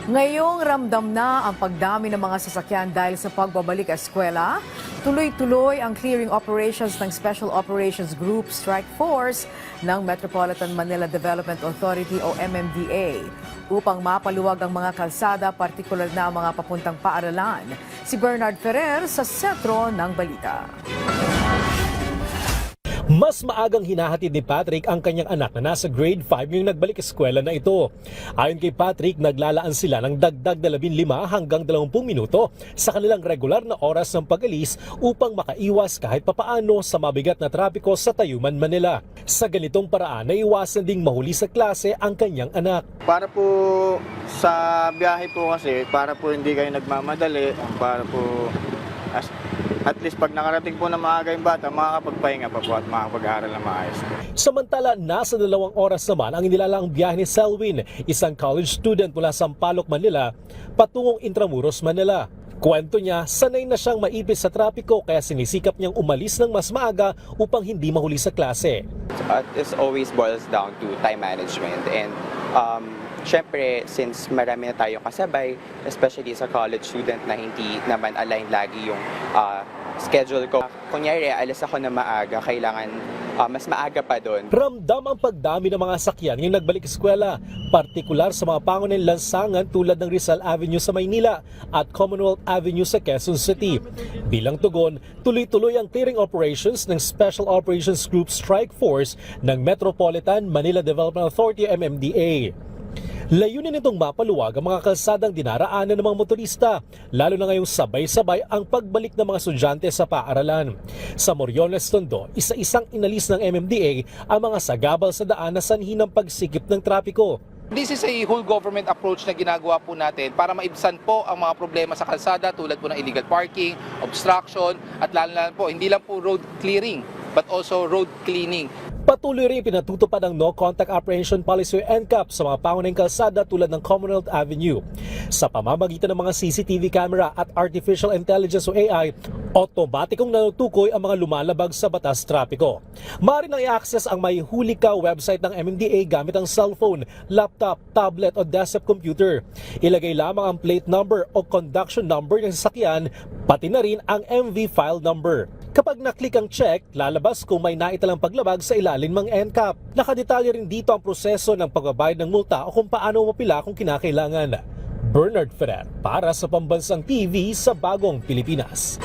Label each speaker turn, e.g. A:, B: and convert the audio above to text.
A: Ngayong ramdam na ang pagdami ng mga sasakyan dahil sa pagbabalik eskwela, tuloy-tuloy ang clearing operations ng Special Operations Group Strike Force ng Metropolitan Manila Development Authority o MMDA upang mapaluwag ang mga kalsada, partikular na ang mga papuntang paaralan. Si Bernard Ferrer sa sentro ng balita.
B: Mas maagang hinahatid ni Patrick ang kanyang anak na nasa grade 5 ngayong nagbalik eskwela na ito. Ayon kay Patrick, naglalaan sila ng dagdag na 15 hanggang 20 minuto sa kanilang regular na oras ng pag-alis upang makaiwas kahit papaano sa mabigat na trapiko sa Tayuman, Manila. Sa ganitong paraan, naiwasan ding mahuli sa klase ang kanyang anak.
C: Para po sa biyahe po kasi, para po hindi kayo nagmamadali, para po at least pag nakarating po na maaga yung bata, makakapagpahinga pa po at makakapag-aaral na maayos.
B: Samantala, nasa 2 oras naman ang inilalang biyahe ni Selwyn, isang college student mula Sampaloc, Manila, patungong Intramuros, Manila. Kwento niya, sanay na siyang maipis sa trapiko kaya sinisikap niyang umalis ng mas maaga upang hindi mahuli sa klase.
D: It always boils down to time management and syempre, since marami na tayong kasabay, especially sa college student na hindi naman align lagi yung schedule ko. Kunyari, alas ako na maaga, kailangan mas maaga pa doon.
B: Ramdam ang pagdami ng mga sakyan yung nagbalik eskwela, partikular sa mga pangunahing lansangan tulad ng Rizal Avenue sa Maynila at Commonwealth Avenue sa Quezon City. Bilang tugon, tuloy-tuloy ang clearing operations ng Special Operations Group Strike Force ng Metropolitan Manila Development Authority o MMDA. Layunin nitong mapaluwag ang mga kalsadang dinaraanan ng mga motorista, lalo na ngayong sabay-sabay ang pagbalik ng mga estudyante sa paaralan. Sa Moriones, Tondo, isa-isang inalis ng MMDA ang mga sagabal sa daan na sanhi ng pagsikip ng trapiko.
E: This is a whole government approach na ginagawa po natin para maibsan po ang mga problema sa kalsada tulad po ng illegal parking, obstruction, at lalo na po, hindi lang po road clearing, but also road cleaning.
B: Patuloy rin pinatutupad ang No Contact Apprehension Policy o NCAP sa mga pangunahing kalsada tulad ng Commonwealth Avenue. Sa pamamagitan ng mga CCTV camera at Artificial Intelligence o AI, otomatikong nanutukoy ang mga lumalabag sa batas trapiko. Maaari nang i-access ang May Huli Ka website ng MMDA gamit ang cellphone, laptop, tablet o desktop computer. Ilagay lamang ang plate number o conduction number ng sasakyan, pati na rin ang MV file number. Kapag naklik ang check, lalabas kung may naitalang paglabag sa ilalim ng NCAP. Nakadetalye rin dito ang proseso ng pagbabayad ng multa o kung paano mapila kung kinakailangan. Bernard Ferrer para sa Pambansang TV sa Bagong Pilipinas.